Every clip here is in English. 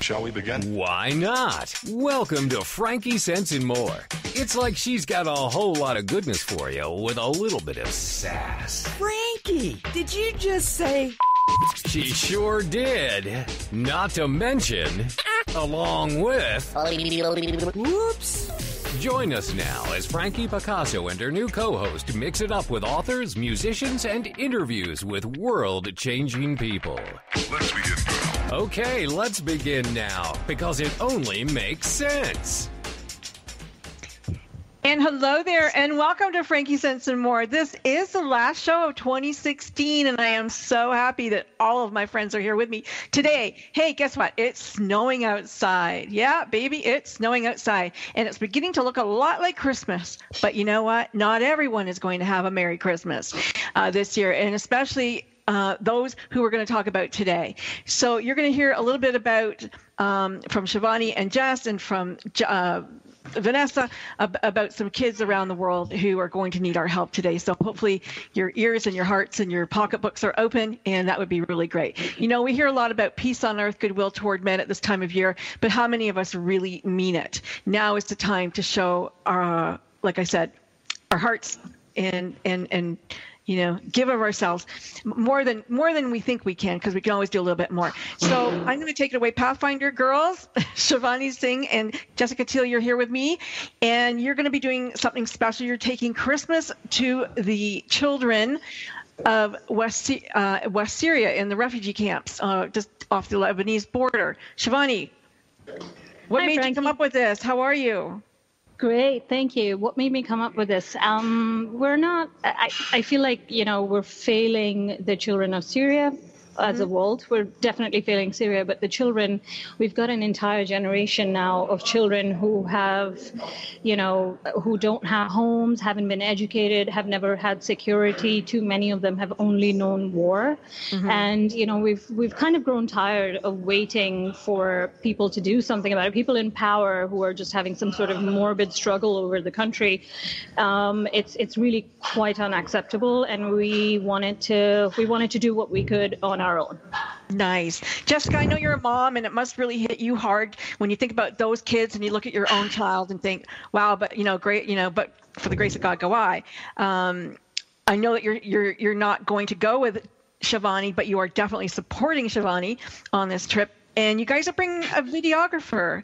Shall we begin? Why not? Welcome to Frankie Sense and More. It's like she's got a whole lot of goodness for you with a little bit of sass. Frankie, did you just say... She sure did. Not to mention, along with... Whoops. Join us now as Frankie Picasso and her new co-host mix it up with authors, musicians, and interviews with world-changing people. Let's begin now. Okay, let's begin now, because it only makes sense. And hello there, and welcome to Frankie Sense and More. This is the last show of 2016, and I am so happy that all of my friends are here with me today. Hey, guess what? It's snowing outside. Yeah, baby, it's snowing outside, and it's beginning to look a lot like Christmas. But you know what? Not everyone is going to have a Merry Christmas this year, and especially those who we're going to talk about today. So you're going to hear a little bit about from Shivani and Jess and from Vanessa about some kids around the world who are going to need our help today. So hopefully your ears and your hearts and your pocketbooks are open, and that would be really great. You know, we hear a lot about peace on earth, goodwill toward men at this time of year, but how many of us really mean it? Now is the time to show our, like I said, our hearts and you know, give of ourselves more than we think we can, because we can always do a little bit more. So I'm going to take it away. Pathfinder girls, Shivani Singh and Jessica Teal, you're here with me, and you're going to be doing something special. You're taking Christmas to the children of West Syria in the refugee camps just off the Lebanese border. Shivani, what made you come up with this? How are you? Great, thank you. What made me come up with this? I feel like, you know, we're failing the children of Syria as a world. We're definitely failing Syria, but the children, we've got an entire generation now of children who have, you know, who don't have homes, haven't been educated, have never had security. Too many of them have only known war. And, you know, we've kind of grown tired of waiting for people to do something about it. People in power who are just having some sort of morbid struggle over the country. It's really quite unacceptable, and we wanted to do what we could on our own. Nice. Jessica, I know you're a mom, and it must really hit you hard when you think about those kids and you look at your own child and think, wow, but, you know, great, you know, but for the grace of God, go I. I know that you're not going to go with Shivani, but you are definitely supporting Shivani on this trip, and you guys are bringing a videographer.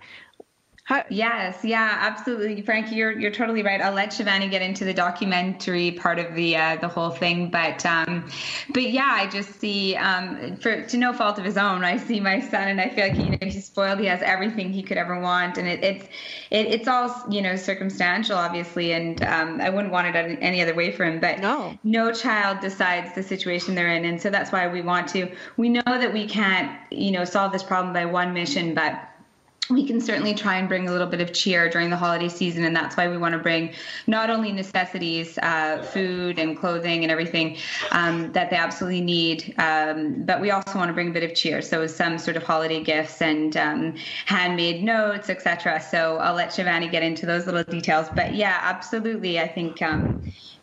Yes, yeah, absolutely, Frankie. You're totally right. I'll let Shivani get into the documentary part of the whole thing, but yeah, I just see to no fault of his own, I see my son, and I feel like he's spoiled. He has everything he could ever want, and it's all circumstantial, obviously, and I wouldn't want it any other way for him. But no child decides the situation they're in, and so that's why we want to. We know that we can't solve this problem by one mission, but we can certainly try and bring a little bit of cheer during the holiday season, and that's why we want to bring not only necessities, food and clothing and everything that they absolutely need, but we also want to bring a bit of cheer. So some sort of holiday gifts and handmade notes, etc. So I'll let Shivani get into those little details. But yeah, absolutely. I think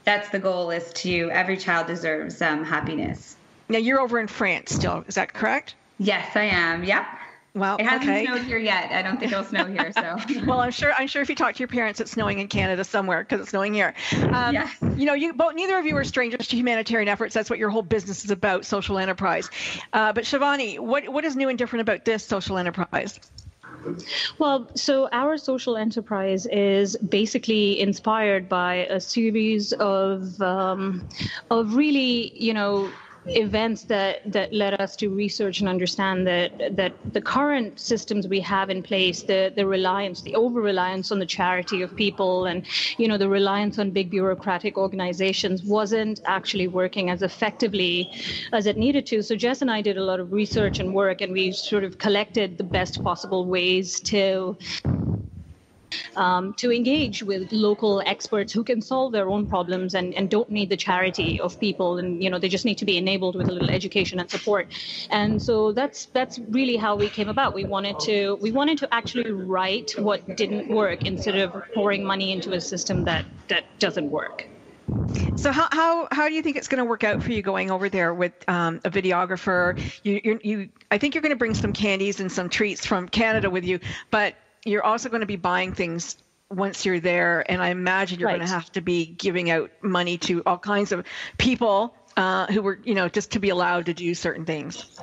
that's the goal, is to every child deserves happiness. Now you're over in France still, is that correct? Yes, I am. Yep. Well, it hasn't snowed here yet. I don't think it'll snow here. So, well, I'm sure if you talk to your parents, it's snowing in Canada somewhere, because it's snowing here. Yes. Neither of you are strangers to humanitarian efforts. That's what your whole business is about, social enterprise. But Shivani, what is new and different about this social enterprise? Well, so our social enterprise is basically inspired by a series of really, events that led us to research and understand that the current systems we have in place, the over-reliance on the charity of people, and the reliance on big bureaucratic organizations wasn't actually working as effectively as it needed to. So Jess and I did a lot of research and work, and we sort of collected the best possible ways to engage with local experts who can solve their own problems and don't need the charity of people, and they just need to be enabled with a little education and support. And so that's really how we came about. We wanted to actually right what didn't work instead of pouring money into a system that doesn't work. So how do you think it's going to work out for you going over there with a videographer? I think you're going to bring some candies and some treats from Canada with you, but you're also going to be buying things once you're there, and I imagine you're going to have to be giving out money to all kinds of people who were, just to be allowed to do certain things.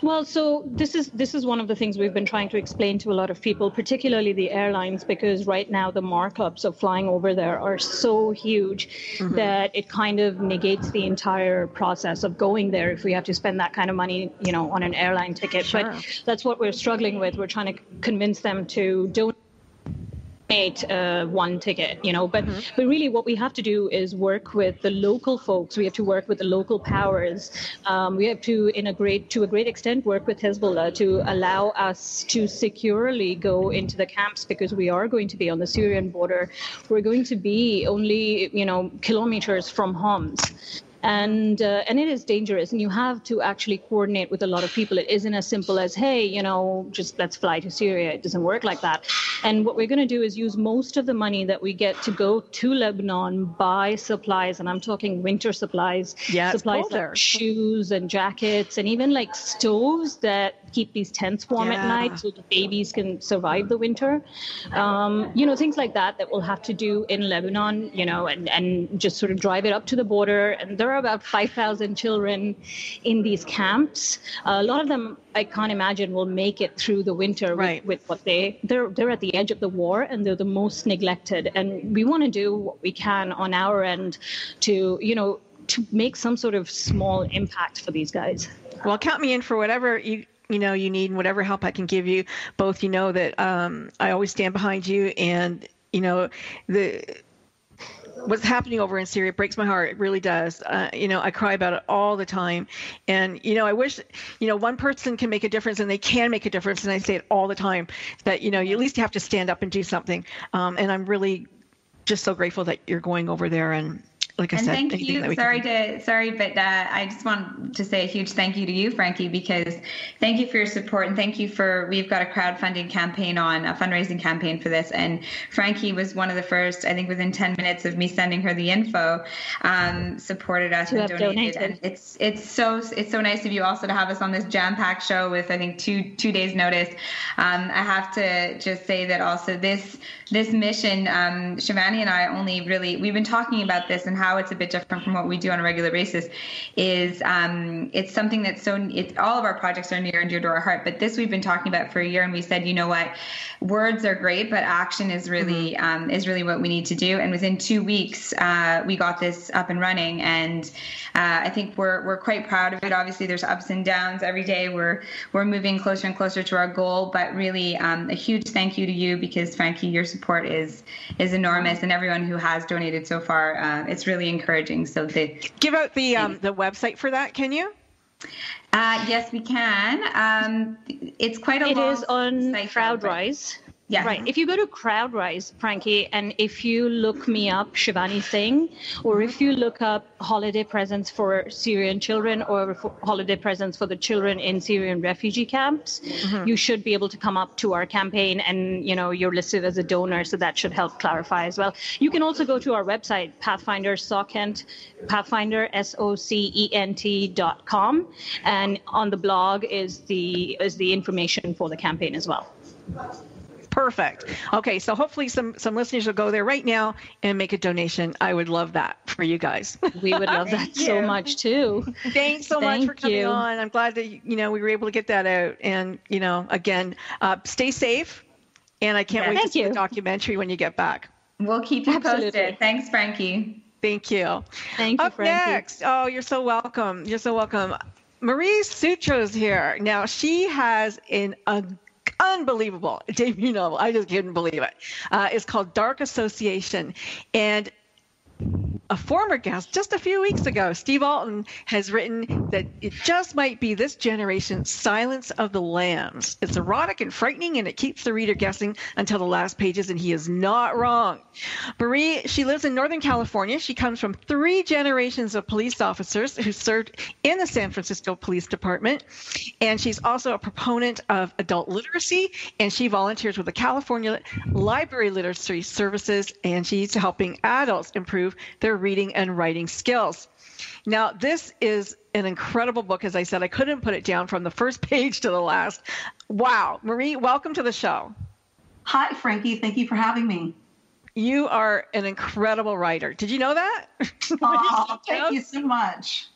Well, so this is one of the things we've been trying to explain to a lot of people, particularly the airlines, because right now the markups of flying over there are so huge that it kind of negates the entire process of going there if we have to spend that kind of money, on an airline ticket. Sure. But that's what we're struggling with. We're trying to convince them to donate one ticket, but really what we have to do is work with the local folks. We have to work with the local powers. We have to, to a great extent, work with Hezbollah to allow us to securely go into the camps, because we are going to be on the Syrian border. We're going to be only, kilometers from Homs. And it is dangerous, and you have to actually coordinate with a lot of people. It isn't as simple as, hey, just let's fly to Syria. It doesn't work like that. And what we're going to do is use most of the money that we get to go to Lebanon, buy supplies, and I'm talking winter supplies, supplies like shoes and jackets, and even like stoves that keep these tents warm at night so the babies can survive the winter. Things like that we'll have to do in Lebanon, and just sort of drive it up to the border. And there are about 5,000 children in these camps. A lot of them, I can't imagine, will make it through the winter with what they're at the edge of the war, and they're the most neglected. And we want to do what we can on our end to make some sort of small impact for these guys. Well, count me in for whatever you need and whatever help I can give you. Both, that I always stand behind you, and what's happening over in Syria breaks my heart. It really does. I cry about it all the time. And, I wish, one person can make a difference, and they can make a difference. And I say it all the time that, you at least have to stand up and do something. And I'm really just so grateful that you're going over there. And like I said, thank you. But I just want to say a huge thank you to you, Frankie, because thank you for your support, and thank you we've got a crowdfunding campaign on, a fundraising campaign for this. And Frankie was one of the first, I think within 10 minutes of me sending her the info, supported us and donated. And it's so nice of you also to have us on this jam-packed show with, I think, two days notice. I have to just say that also this mission, Shivani and I we've been talking about this and how it's a bit different from what we do on a regular basis, is it's something that's all of our projects are near and dear to our heart, but this we've been talking about for a year, and we said, what, words are great, but action is really what we need to do. And within 2 weeks, we got this up and running, and I think we're quite proud of it. Obviously, there's ups and downs every day. We're moving closer and closer to our goal, but really a huge thank you to you, because Frankie, your support is enormous, and everyone who has donated so far, it's really encouraging. So give out the website for that, can you? Yes, we can. It's quite a long. It is on CrowdRise. Yeah. Right. If you go to CrowdRise, Frankie, and if you look me up, Shivani Singh, or if you look up holiday presents for Syrian children, or holiday presents for the children in Syrian refugee camps, you should be able to come up to our campaign, and you're listed as a donor, so that should help clarify as well. You can also go to our website, Pathfinder Socent, PathfinderSocent.com, and on the blog is the information for the campaign as well. Perfect. Okay, so hopefully some listeners will go there right now and make a donation. I would love that for you guys. We would love that so much too. Thanks so much for coming on. I'm glad that we were able to get that out. And again, stay safe. And I can't wait to see the documentary when you get back. We'll keep you posted. Thanks, Frankie. Thank you. Thank you, Frankie. Up next, you're so welcome. You're so welcome. Marie Sutro's here. Now she has unbelievable debut novel. I just couldn't believe it. It's called Dark Association. And a former guest just a few weeks ago, Steve Alton, has written that it just might be this generation's Silence of the Lambs. It's erotic and frightening, and it keeps the reader guessing until the last pages, and he is not wrong. Marie, she lives in Northern California. She comes from 3 generations of police officers who served in the San Francisco Police Department, and she's also a proponent of adult literacy, and she volunteers with the California Library Literacy Services, and she's helping adults improve their reading and writing skills. Now, this is an incredible book. As I said, I couldn't put it down from the first page to the last. Wow. Marie, welcome to the show. Hi, Frankie. Thank you for having me. You are an incredible writer. Did you know that? Oh, thank you so much.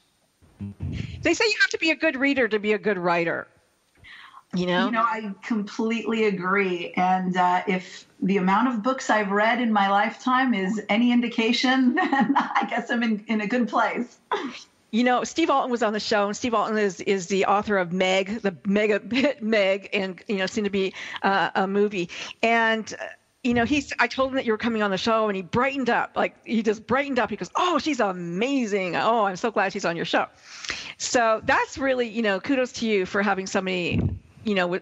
They say you have to be a good reader to be a good writer. You know, I completely agree. And if the amount of books I've read in my lifetime is any indication, then I guess I'm in a good place. You know, Steve Alton was on the show, and Steve Alton is the author of Meg, the mega hit Meg, and, soon to be a movie. And, I told him that you were coming on the show, and he brightened up. He just brightened up. He goes, "Oh, she's amazing. Oh, I'm so glad she's on your show." So that's really, kudos to you for having somebody,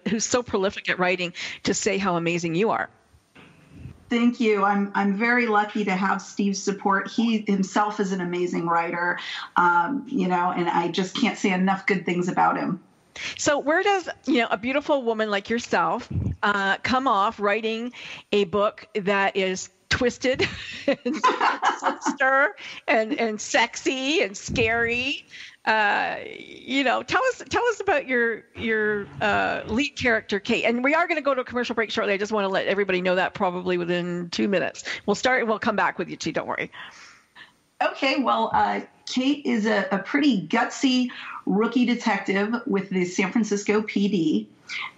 who's so prolific at writing to say how amazing you are. Thank you. I'm very lucky to have Steve's support. He himself is an amazing writer, and I just can't say enough good things about him. So where does, a beautiful woman like yourself come off writing a book that is twisted and sinister and sexy and scary? Tell us about your lead character, Kate. And we are going to go to a commercial break shortly. I just want to let everybody know that probably within 2 minutes. We'll start and we'll come back with you too. Don't worry. Okay. Well, Kate is a pretty gutsy rookie detective with the San Francisco PD,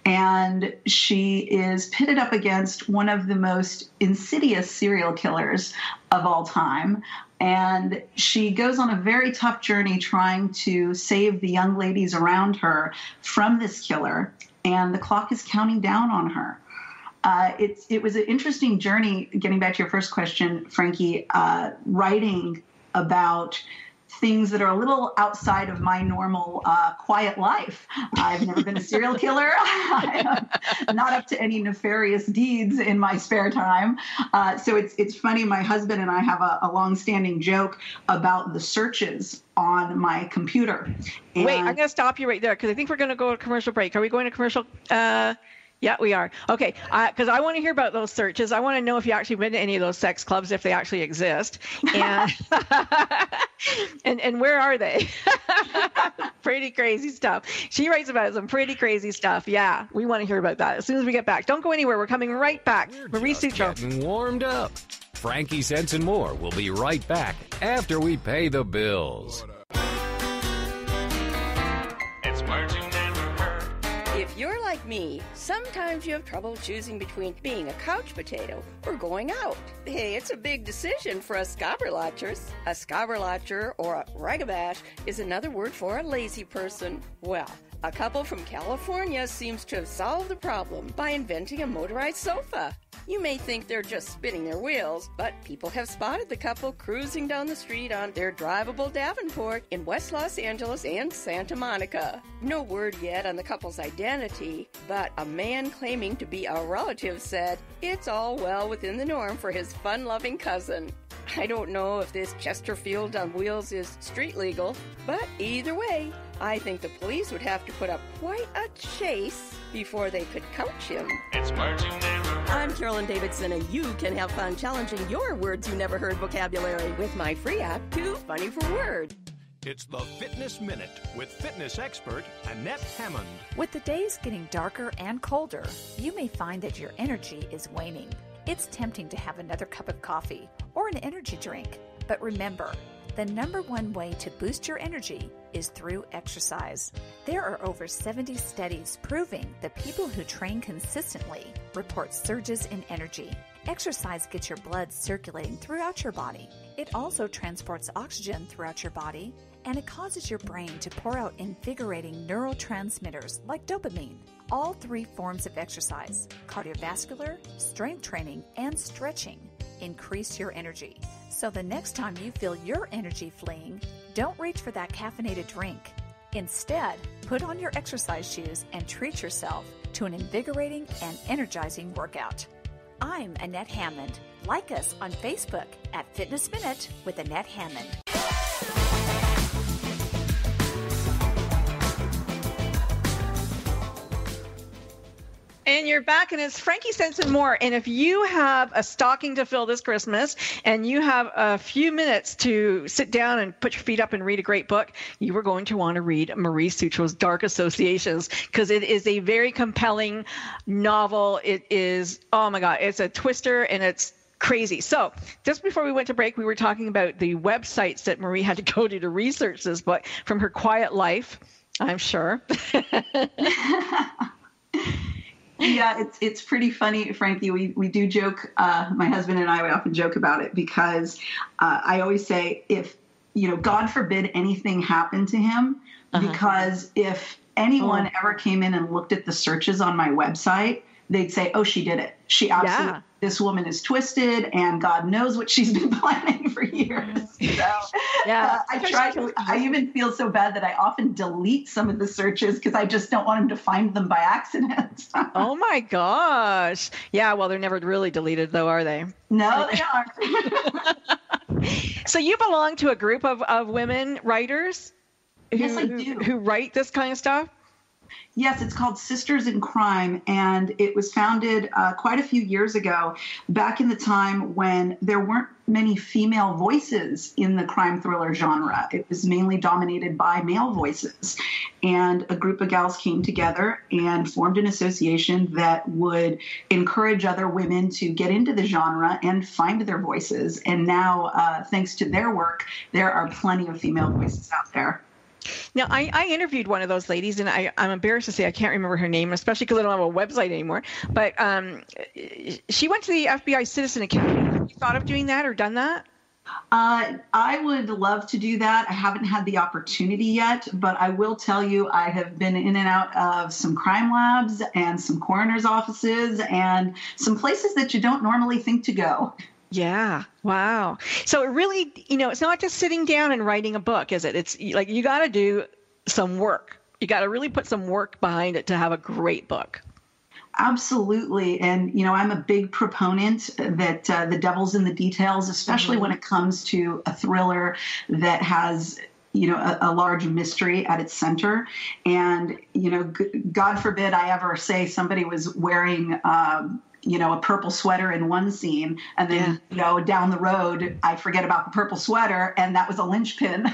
and she is pitted up against one of the most insidious serial killers of all time. And she goes on a very tough journey trying to save the young ladies around her from this killer, and the clock is counting down on her. It was an interesting journey, getting back to your first question, Frankie, writing about things that are a little outside of my normal quiet life. I've never been a serial killer. I'm not up to any nefarious deeds in my spare time. So it's funny. My husband and I have a long-standing joke about the searches on my computer. And wait, I'm going to stop you right there because I think we're going to go to commercial break. Are we going to commercial? Yeah, we are. Okay, because I want to hear about those searches. I want to know if you actually been to any of those sex clubs, if they actually exist, and and where are they? Pretty crazy stuff. She writes about some pretty crazy stuff. Yeah, we want to hear about that as soon as we get back. Don't go anywhere. We're coming right back. Marie Sutro. Getting warmed up. Frankie Sense and More will be right back after we pay the bills. It's words you never heard. If you're like me, sometimes you have trouble choosing between being a couch potato or going out. Hey, it's a big decision for us Scabberlatchers. A Scabberlatcher or a ragabash is another word for a lazy person. Well, a couple from California seems to have solved the problem by inventing a motorized sofa. You may think they're just spinning their wheels, but people have spotted the couple cruising down the street on their drivable Davenport in West Los Angeles and Santa Monica. No word yet on the couple's identity, but a man claiming to be a relative said it's all well within the norm for his fun-loving cousin. I don't know if this Chesterfield on wheels is street legal, but either way, I think the police would have to put up quite a chase before they could couch him. It's words you never heard. I'm Carolyn Davidson, and you can have fun challenging your words you never heard vocabulary with my free app, Too Funny for Word. It's the Fitness Minute with fitness expert Annette Hammond. With the days getting darker and colder, you may find that your energy is waning. It's tempting to have another cup of coffee or an energy drink. But remember, the number one way to boost your energy is through exercise. There are over 70 studies proving that people who train consistently report surges in energy. Exercise gets your blood circulating throughout your body. It also transports oxygen throughout your body, and it causes your brain to pour out invigorating neurotransmitters like dopamine. All three forms of exercise, cardiovascular, strength training, and stretching, increase your energy. So the next time you feel your energy fleeing, don't reach for that caffeinated drink. Instead, put on your exercise shoes and treat yourself to an invigorating and energizing workout. I'm Annette Hammond. Like us on Facebook at Fitness Minute with Annette Hammond. And you're back, and it's Frankie Sensen Moore. And if you have a stocking to fill this Christmas and you have a few minutes to sit down and put your feet up and read a great book, you are going to want to read Marie Sutro's Dark Associations, because it is a very compelling novel. It is, oh my God, it's a twister and it's crazy. So just before we went to break, we were talking about the websites that Marie had to go to research this book from her quiet life, I'm sure. Yeah, it's pretty funny, Frankie. We do joke, my husband and I, we often joke about it, because I always say, if, God forbid anything happened to him, because if anyone ever came in and looked at the searches on my website, they'd say, oh, she did it. She absolutely, this woman is twisted, and God knows what she's been planning for years. So I even feel so bad that I often delete some of the searches because I just don't want him to find them by accident. Oh my gosh. Yeah, well, they're never really deleted though, are they? No, they aren't. So you belong to a group of women writers Yes, I do. Who write this kind of stuff? Yes, it's called Sisters in Crime, and it was founded quite a few years ago, back in the time when there weren't many female voices in the crime thriller genre. It was mainly dominated by male voices. And a group of gals came together and formed an association that would encourage other women to get into the genre and find their voices. And now, thanks to their work, there are plenty of female voices out there. Now, I interviewed one of those ladies, and I'm embarrassed to say I can't remember her name, especially because I don't have a website anymore. But she went to the FBI Citizen Academy. Have you thought of doing that or done that? I would love to do that. I haven't had the opportunity yet, but I will tell you I have been in and out of some crime labs and some coroner's offices and some places that you don't normally think to go. Yeah. Wow. So it really, it's not just sitting down and writing a book, is it? It's like you got to do some work. You got to really put some work behind it to have a great book. Absolutely. And, I'm a big proponent that the devil's in the details, especially when it comes to a thriller that has a large mystery at its center. And, God forbid I ever say somebody was wearing a purple sweater in one scene, and then, down the road, I forget about the purple sweater, and that was a linchpin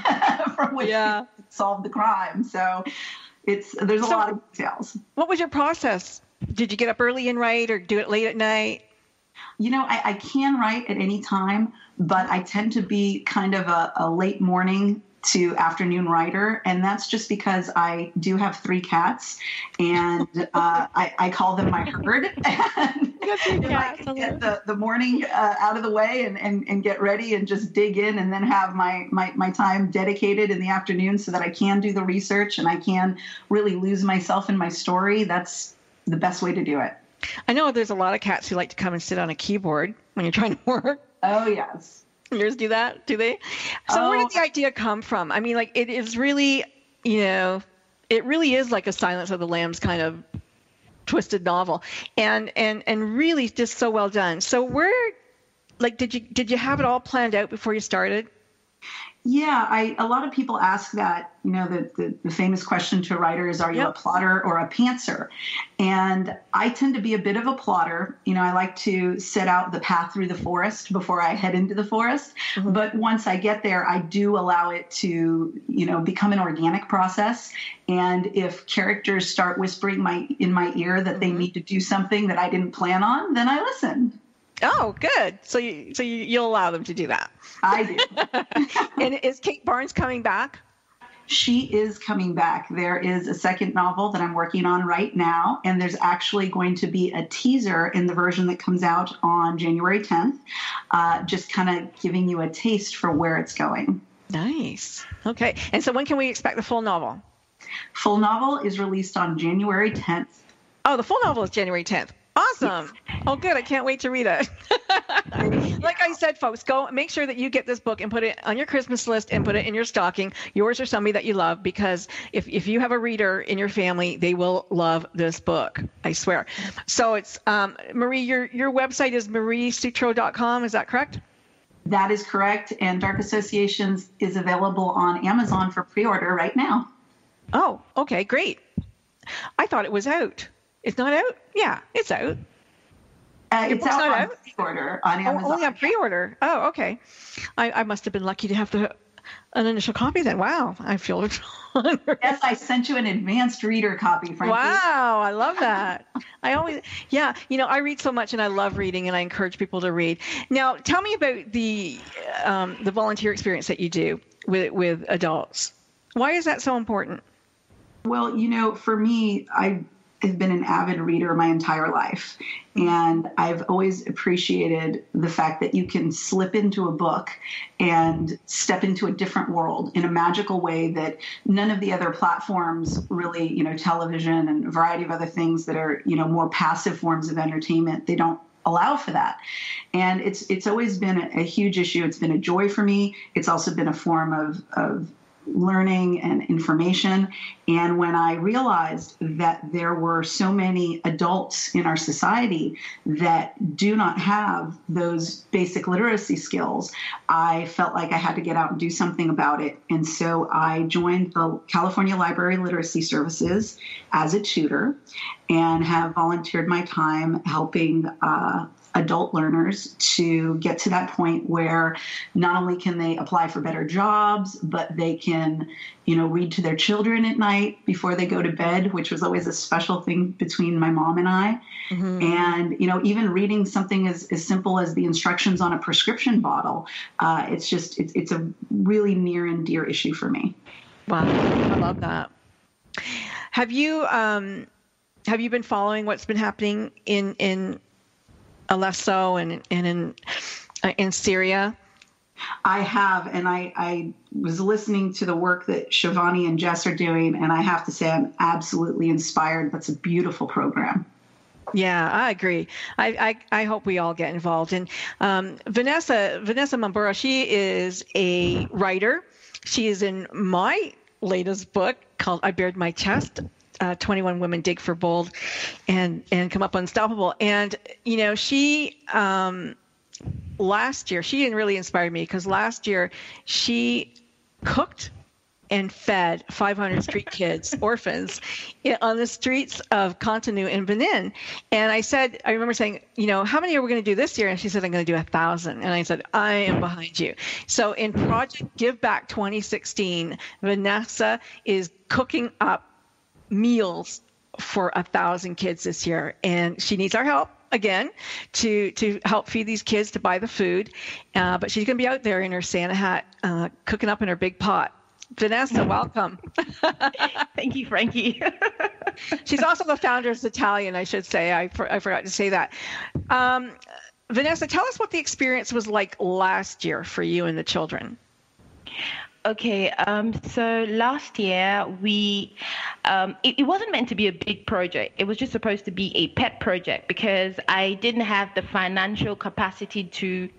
from which to solve the crime. So there's a lot of details. What was your process? Did you get up early and write, or do it late at night? I can write at any time, but I tend to be kind of a late morning to afternoon writer, and that's just because I do have 3 cats, and I call them my herd. And if I can get the morning out of the way and get ready and just dig in, and then have my time dedicated in the afternoon so that I can do the research and I can really lose myself in my story, that's the best way to do it. I know there's a lot of cats who like to come and sit on a keyboard when you're trying to work. Oh, yes. Yours do that? Do they? So where did the idea come from? I mean, it is really, it really is like a Silence of the Lambs kind of twisted novel, and really just so well done. So where, did you have it all planned out before you started? Yeah, a lot of people ask that, the famous question to a writer is, are you a plotter or a pantser? And I tend to be a bit of a plotter. I like to set out the path through the forest before I head into the forest. Mm-hmm. But once I get there, I do allow it to, become an organic process. And if characters start whispering in my ear that they need to do something that I didn't plan on, then I listen. Oh, good. So you'll allow them to do that. I do. And is Kate Barnes coming back? She is coming back. There is a second novel that I'm working on right now, and there's actually going to be a teaser in the version that comes out on January 10th, just kind of giving you a taste for where it's going. Nice. Okay. And so when can we expect the full novel? Full novel is released on January 10th. Oh, the full novel is January 10th. Awesome. Oh, good. I can't wait to read it. Like I said, folks, go make sure that you get this book and put it on your Christmas list and put it in your stocking, yours or somebody that you love, because if you have a reader in your family, they will love this book. I swear. So it's Marie, your website is mariesutro.com. Is that correct? That is correct. And Dark Associations is available on Amazon for pre-order right now. Oh, okay, great. I thought it was out. It's not out? Yeah, it's out. It's out on pre-order on Amazon. Only on pre-order. Oh, okay. I must have been lucky to have an initial copy then. Wow, I feel honored. Yes, I sent you an advanced reader copy, Frankie. Wow, I love that. I read so much, and I love reading, and I encourage people to read. Now, tell me about the volunteer experience that you do with adults. Why is that so important? Well, for me, I have been an avid reader my entire life. And I've always appreciated the fact that you can slip into a book and step into a different world in a magical way that none of the other platforms really, television and a variety of other things that are, more passive forms of entertainment, they don't allow for that. And it's always been a huge issue. It's been a joy for me. It's also been a form of learning and information. And when I realized that there were so many adults in our society that do not have those basic literacy skills, I felt like I had to get out and do something about it. And so I joined the California Library Literacy Services as a tutor and have volunteered my time helping adult learners to get to that point where not only can they apply for better jobs, but they can, read to their children at night before they go to bed, which was always a special thing between my mom and I. Mm-hmm. And, even reading something as simple as the instructions on a prescription bottle, it's a really near and dear issue for me. Wow. I love that. Have you been following what's been happening in Aleppo and in Syria? I have, and I was listening to the work that Shivani and Jess are doing, and I have to say I'm absolutely inspired. That's a beautiful program. Yeah, I agree. I hope we all get involved. And Vanessa Mambura, she is a writer. She is in my latest book called I Bared My Chest. 21 Women Dig for Bold and Come Up Unstoppable. And, she last year, she didn't really inspire me because last year she cooked and fed 500 street kids, orphans, on the streets of Cotonou in Benin. And I remember saying, how many are we going to do this year? And she said, I'm going to do 1,000. And I said, I am behind you. So in Project Give Back 2016, Vanessa is cooking up meals for 1,000 kids this year, and she needs our help again to help feed these kids, to buy the food, but she's going to be out there in her Santa hat cooking up in her big pot. Vanessa, welcome. Thank you, Frankie. She's also the founder of Italian, I should say. I forgot to say that. Vanessa, tell us what the experience was like last year for you and the children. Okay, so last year it wasn't meant to be a big project. It was just supposed to be a pet project because I didn't have the financial capacity to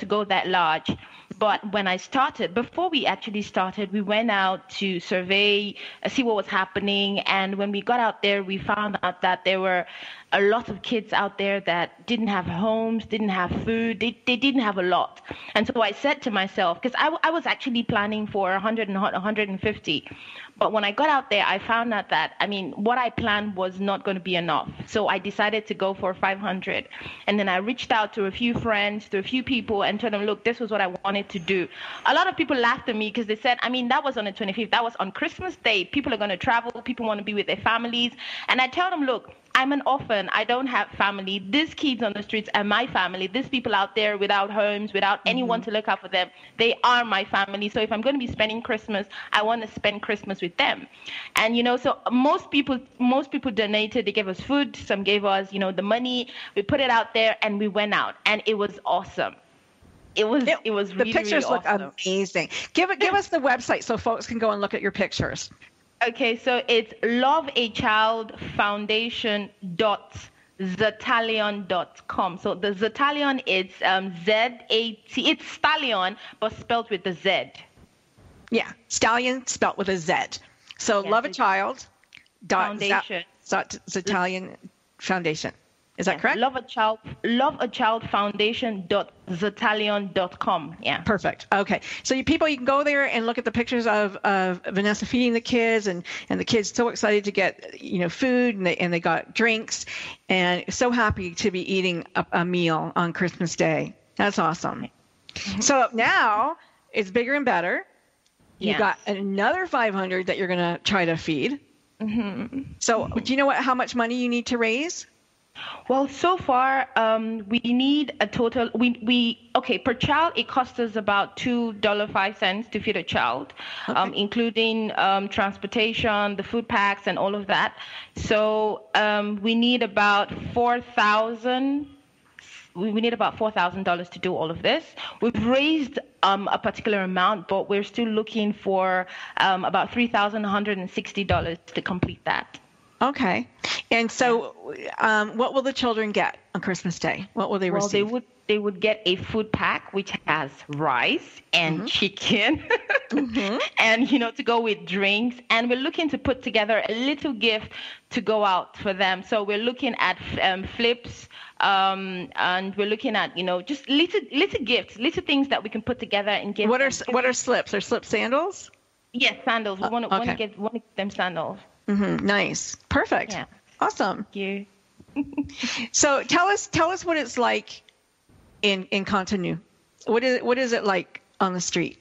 go that large. But when I started, before we actually started, we went out to survey, see what was happening. And when we got out there, we found out that there were a lot of kids out there that didn't have homes, didn't have food. They didn't have a lot. And so I said to myself, because I was actually planning for 100 and 150. But when I got out there, I found out that, what I planned was not going to be enough. So I decided to go for 500. And then I reached out to a few friends, to a few people, and told them, look, this was what I wanted to do. A lot of people laughed at me because they said, that was on the 25th. That was on Christmas Day. People are going to travel. People want to be with their families. And I tell them, look, I'm an orphan. I don't have family. These kids on the streets are my family. These people out there without homes, without anyone to look out for them, they are my family. So if I'm going to be spending Christmas, I want to spend Christmas with them. And, so most people donated. They gave us food. Some gave us, the money. We put it out there and we went out. And it was awesome. It was really, the pictures really look awesome. Amazing. Give us the website so folks can go and look at your pictures. Okay, so it's loveachildfoundation.zetalion.com. So the Zetalion is Z-A-T. It's stallion, but spelled with the Z. Yeah, stallion spelled with a Z. So yes, Love a Child. Foundation. Zetalion Foundation. Is that correct? loveachildfoundation.zetalion.com. Yeah. Perfect. Okay. So you can go there and look at the pictures of Vanessa feeding the kids, and the kids so excited to get, food, and they got drinks, and so happy to be eating a meal on Christmas Day. That's awesome. So now it's bigger and better. You got another 500 that you're going to try to feed. So do you know how much money you need to raise? Well, so far, we need a total, per child, it costs us about $2.05 to feed a child, including transportation, the food packs, and all of that. So we need about $4,000 to do all of this. We've raised a particular amount, but we're still looking for about $3,160 to complete that. Okay. And so what will the children get on Christmas Day? What will they receive? Well, they would get a food pack which has rice and chicken and, to go with drinks. And we're looking to put together a little gift to go out for them. So we're looking at flips, and we're looking at, just little gifts, little things that we can put together and give. What are slips? Are slips sandals? Yes, sandals. We want to get them sandals. Nice. Perfect. Yeah. Awesome. Thank you. So tell us what it's like in Cotonou. What is it like on the street?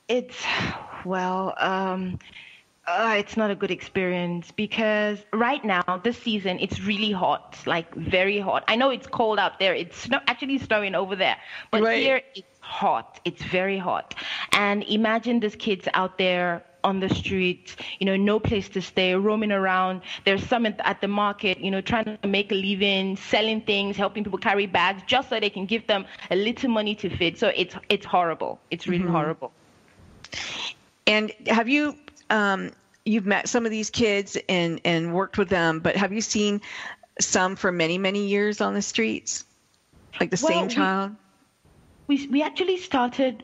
It's it's not a good experience because right now, this season, it's really hot, like very hot. I know it's cold out there. It's actually snowing over there. But here, it's hot. It's very hot. And imagine these kids out there on the streets, no place to stay, roaming around. There's some at the market, trying to make a living, selling things, helping people carry bags just so they can give them a little money to feed. So it's horrible. It's really horrible. And have you, you've met some of these kids and worked with them, but have you seen some for many, many years on the streets? Like the same child? We actually started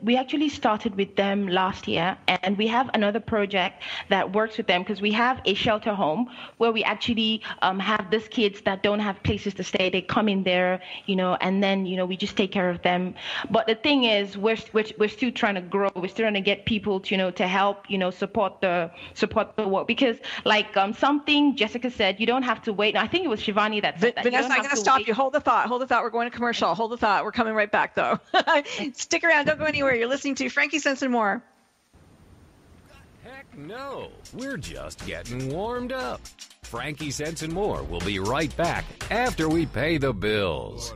with them last year, and we have another project that works with them because we have a shelter home where we actually have these kids that don't have places to stay. They come in there, and then we just take care of them. But the thing is, we're still trying to grow. We're still trying to get people to help support the work because something Jessica said, you don't have to wait. I think it was Shivani that said that. Vanessa, I'm going to stop you. Hold the thought. We're going to commercial. Hold the thought. We're coming right back though. Stick around. Don't go anywhere. You're listening to Frankie Sense and More. Heck no. We're just getting warmed up. Frankie Sense and More will be right back after we pay the bills.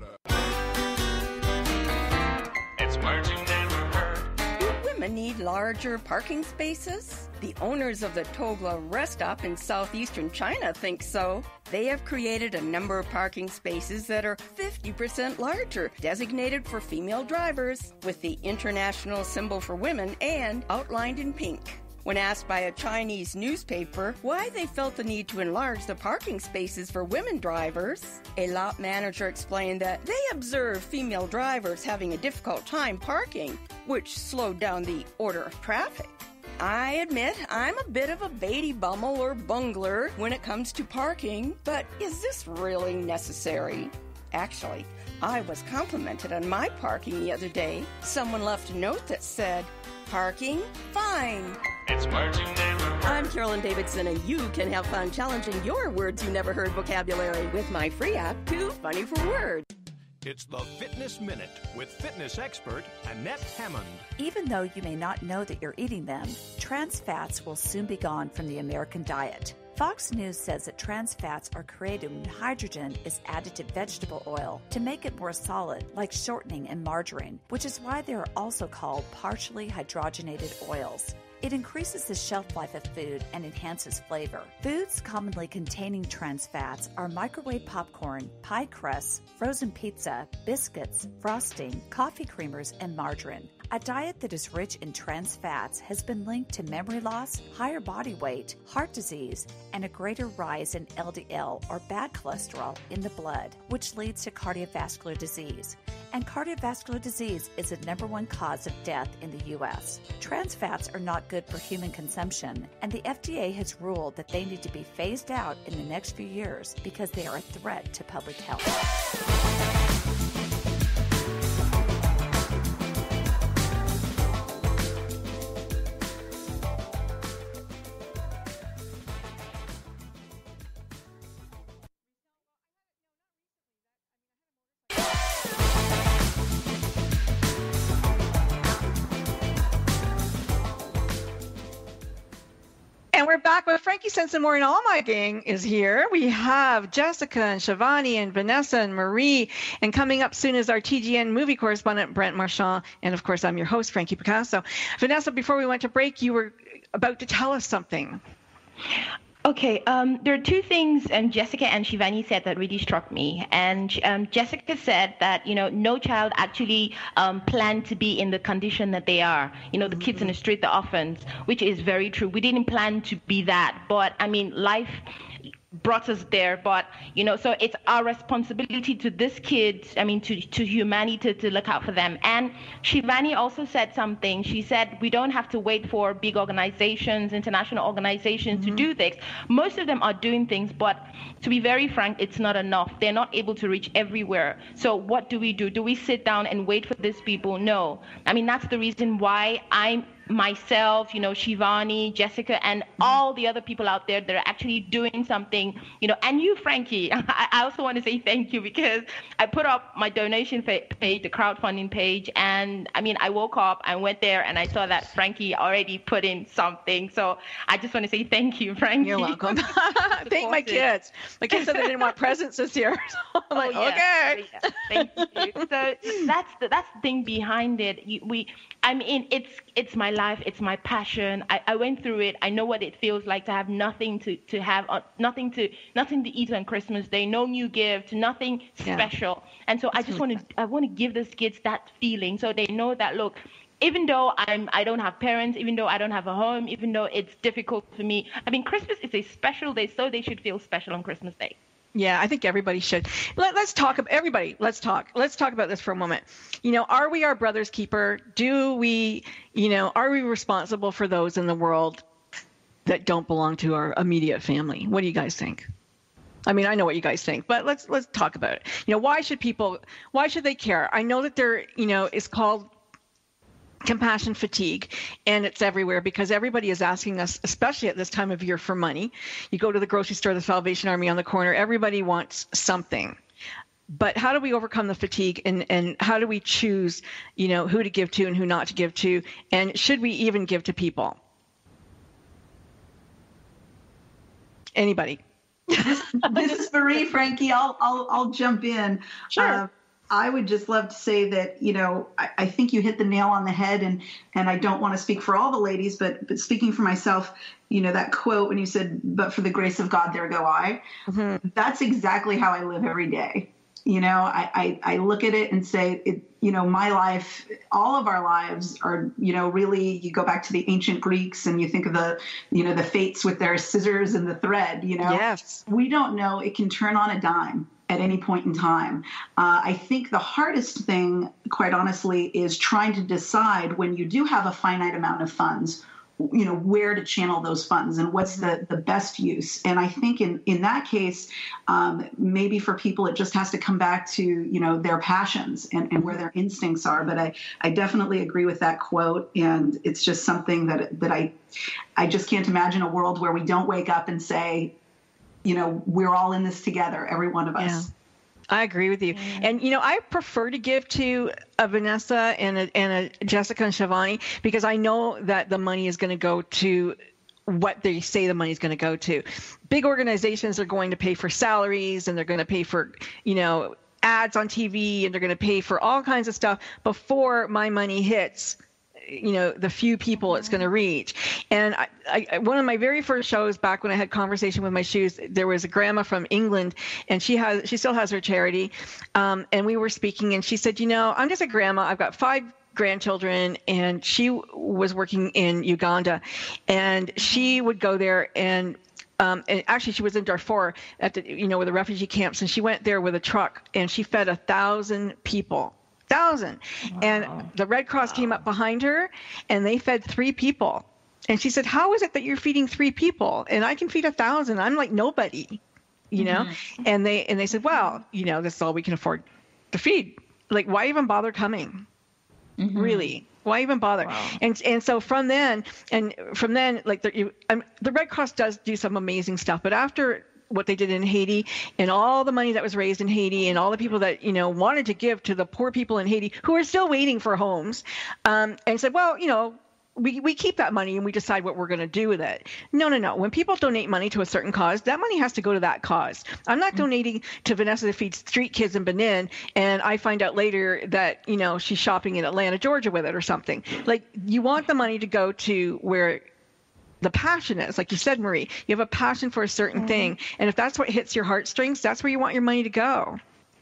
It's Marching Neighborhood. Do women need larger parking spaces? The owners of the Togla rest stop in southeastern China think so. They have created a number of parking spaces that are 50% larger, designated for female drivers, with the international symbol for women and outlined in pink. When asked by a Chinese newspaper why they felt the need to enlarge the parking spaces for women drivers, a lot manager explained that they observed female drivers having a difficult time parking, which slowed down the order of traffic. I admit I'm a bit of a baity bummel or bungler when it comes to parking, but is this really necessary? Actually, I was complimented on my parking the other day. Someone left a note that said, "Parking? Fine." It's Marching Neighborhood. I'm Carolyn Davidson, and you can have fun challenging your words you never heard vocabulary with my free app, Too Funny for Words. It's the Fitness Minute with fitness expert Annette Hammond. Even though you may not know that you're eating them, trans fats will soon be gone from the American diet. Fox News says that trans fats are created when hydrogen is added to vegetable oil to make it more solid, like shortening and margarine, which is why they are also called partially hydrogenated oils. It increases the shelf life of food and enhances flavor. Foods commonly containing trans fats are microwave popcorn, pie crusts, frozen pizza, biscuits, frosting, coffee creamers, and margarine. A diet that is rich in trans fats has been linked to memory loss, higher body weight, heart disease, and a greater rise in LDL or bad cholesterol in the blood, which leads to cardiovascular disease. And cardiovascular disease is the #1 cause of death in the U.S. Trans fats are not good for human consumption, and the FDA has ruled that they need to be phased out in the next few years because they are a threat to public health. And we're back with Frankie Sensenmore, and all my gang is here. We have Jessica and Shivani and Vanessa and Marie. And coming up soon is our TGN movie correspondent, Brent Marchand. And of course, I'm your host, Frankie Picasso. Vanessa, before we went to break, you were about to tell us something. Okay, there are two things Jessica and Shivani said that really struck me. And Jessica said that, no child actually planned to be in the condition that they are. The kids in the street, the orphans, which is very true. We didn't plan to be that. But, life brought us there, but so it's our responsibility to this kid, to humanity to look out for them. And Shivani also said something. She said we don't have to wait for big organizations, international organizations to do things. Most of them are doing things, but to be very frank, it's not enough. They're not able to reach everywhere. So what do? Do we sit down and wait for these people? No. That's the reason why myself, Shivani, Jessica, and all the other people out there that are actually doing something, and you, Frankie, I also want to say thank you, because I put up my donation page, the crowdfunding page, and I woke up, I went there, and I saw that Frankie already put in something. So I just want to say thank you, Frankie. You're welcome. Thank my kids. My kids said they didn't want presents this year. So I'm like, okay. Yeah. Thank you. So that's the thing behind it. It's my life. It's my passion. I went through it. I know what it feels like to have nothing to have, nothing to eat on Christmas Day, no new gift, nothing special. And so I want to give these kids that feeling, so they know that, look, even though I don't have parents, even though I don't have a home, even though it's difficult for me, Christmas is a special day, so they should feel special on Christmas Day. Yeah, I think everybody should. Let's talk about everybody. Let's talk about this for a moment. Are we our brother's keeper? Do we, are we responsible for those in the world that don't belong to our immediate family? What do you guys think? I know what you guys think, but let's talk about it. Why should they care? I know that there, it's called compassion fatigue, and it's everywhere because everybody is asking us, especially at this time of year, for money. You go to the grocery store, the Salvation Army on the corner, everybody wants something. But how do we overcome the fatigue, and how do we choose, who to give to and who not to give to, and should we even give to people? Anybody? This is Marie, Frankie. I'll jump in. Sure. I would just love to say that, I think you hit the nail on the head, and I don't want to speak for all the ladies, but speaking for myself, that quote when you said, "But for the grace of God, there go I." Mm-hmm. That's exactly how I live every day. I look at it and say, my life, all of our lives are, really, you go back to the ancient Greeks and you think of the fates with their scissors and the thread, Yes. We don't know. It can turn on a dime at any point in time. I think the hardest thing, quite honestly, is trying to decide when you do have a finite amount of funds, where to channel those funds and what's the best use. And I think in that case, maybe for people, it just has to come back to, their passions and where their instincts are. But I definitely agree with that quote. And it's just something that I just can't imagine a world where we don't wake up and say, we're all in this together, every one of us. Yeah. I agree with you. And, I prefer to give to a Vanessa and a Jessica and Shivani because I know that the money is going to go to what they say the money is going to go to. Big organizations are going to pay for salaries, and they're going to pay for, ads on TV, and they're going to pay for all kinds of stuff before my money hits the few people it's going to reach. And I one of my very first shows back when I had Conversation with My Shoes, there was a grandma from England, and she still has her charity. And we were speaking, and she said, I'm just a grandma. I've got 5 grandchildren, and she was working in Uganda, and she would go there and actually she was in Darfur at the, with the refugee camps, and she went there with a truck, and she fed 1,000 people 1,000. And the Red Cross came up behind her, and they fed 3 people. And she said, how is it that you're feeding 3 people? And I can feed 1,000. I'm like nobody, you know? And they said, well, you know, this is all we can afford to feed. Like, why even bother coming? Really? Why even bother? Wow. And so from then, like the Red Cross does do some amazing stuff. But after what they did in Haiti and all the money that was raised in Haiti and all the people that, you know, wanted to give to the poor people in Haiti who are still waiting for homes, and said, well, you know, we keep that money and we decide what we're going to do with it. No. When people donate money to a certain cause, that money has to go to that cause. I'm not donating to Vanessa to feed street kids in Benin, and I find out later that, you know, she's shopping in Atlanta, Georgia with it or something. Like, you want the money to go to where the passion is. Like you said, Marie, you have a passion for a certain thing. And if that's what hits your heartstrings, that's where you want your money to go.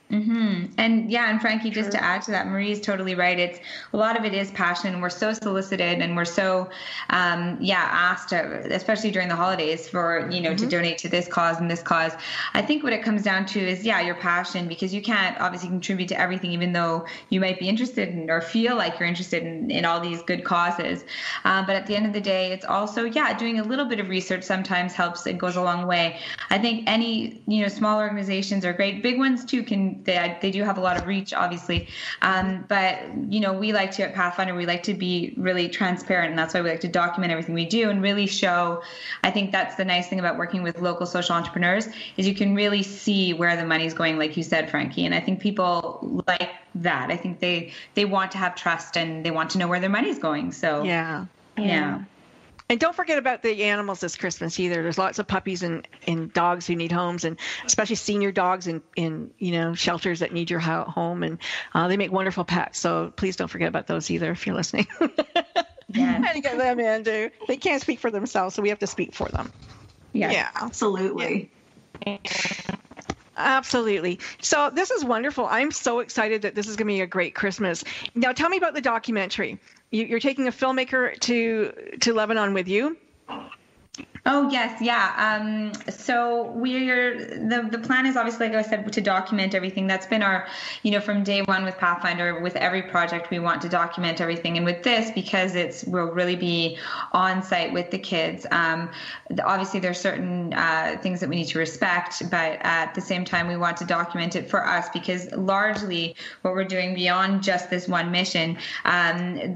And yeah, and Frankie, just to add to that, Marie's totally right. It's a lot of it is passion. We're so solicited and we're so, asked, especially during the holidays, for, you know, to donate to this cause and this cause. I think what it comes down to is, your passion, because you can't obviously contribute to everything, even though you might be interested in or feel like you're interested in all these good causes. But at the end of the day, it's also, doing a little bit of research sometimes helps. It goes a long way. I think any, you know, small organizations are great. Big ones too they do have a lot of reach, obviously. But, you know, we like to, at Pathfinder, we like to be really transparent. And that's why we like to document everything we do and really show. I think that's the nice thing about working with local social entrepreneurs is you can really see where the money's going, like you said, Frankie. And I think people like that. I think they want to have trust and they want to know where their money's going. So, yeah. And don't forget about the animals this Christmas either. There's lots of puppies and dogs who need homes, and especially senior dogs in you know, shelters that need your home. And they make wonderful pets. So please don't forget about those either if you're listening. And you get them in too. They can't speak for themselves, so we have to speak for them. Yeah, absolutely. Yeah. Absolutely. So this is wonderful. I'm so excited that this is going to be a great Christmas. Now, tell me about the documentary. You're taking a filmmaker to Lebanon with you. Oh, yes. Yeah. So the plan is obviously, like I said, to document everything. That's been our, you know, from day one with Pathfinder, with every project, we want to document everything. And with this, because we'll really be on site with the kids. Obviously there's certain things that we need to respect, but at the same time, we want to document it for us because largely what we're doing beyond just this one mission,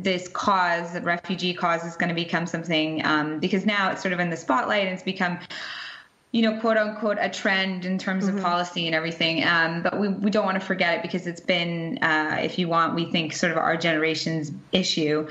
this cause, the refugee cause, is going to become something, because now it's sort of in the spotlight and it's become, you know, quote unquote, a trend in terms of policy and everything. But we don't want to forget it because it's been, if you want, we think sort of our generation's issue.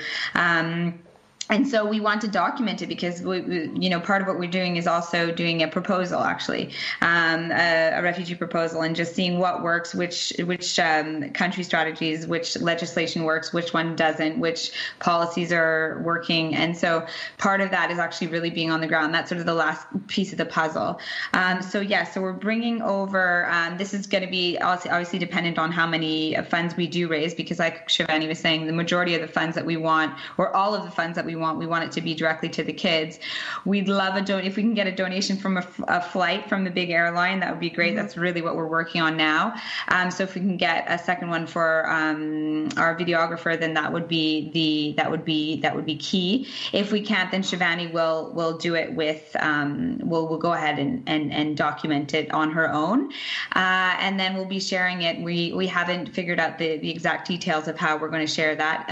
And so we want to document it because we, you know, part of what we're doing is also doing a proposal, actually, a refugee proposal, and just seeing what works, which country strategies, which legislation works, which one doesn't, which policies are working. And so part of that is actually really being on the ground. That's sort of the last piece of the puzzle. So we're bringing over. This is going to be obviously dependent on how many funds we do raise, because like Shivani was saying, the majority of the funds that we want, or all of the funds that we want it to be directly to the kids. We'd love if we can get a donation from a flight from the big airline, that would be great. That's really what we're working on now. So if we can get a second one for our videographer, then that would be key. If we can't, then Shivani will do it with we'll go ahead and document it on her own, and then we'll be sharing it. We haven't figured out the exact details of how we're going to share that.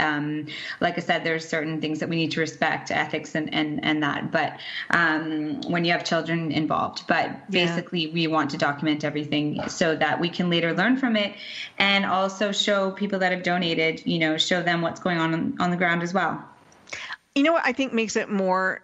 Like I said, there's certain things that we need to respect, ethics and that, but when you have children involved. But basically we want to document everything so that we can later learn from it, and also show people that have donated, you know, show them what's going on the ground as well. You know what I think makes it more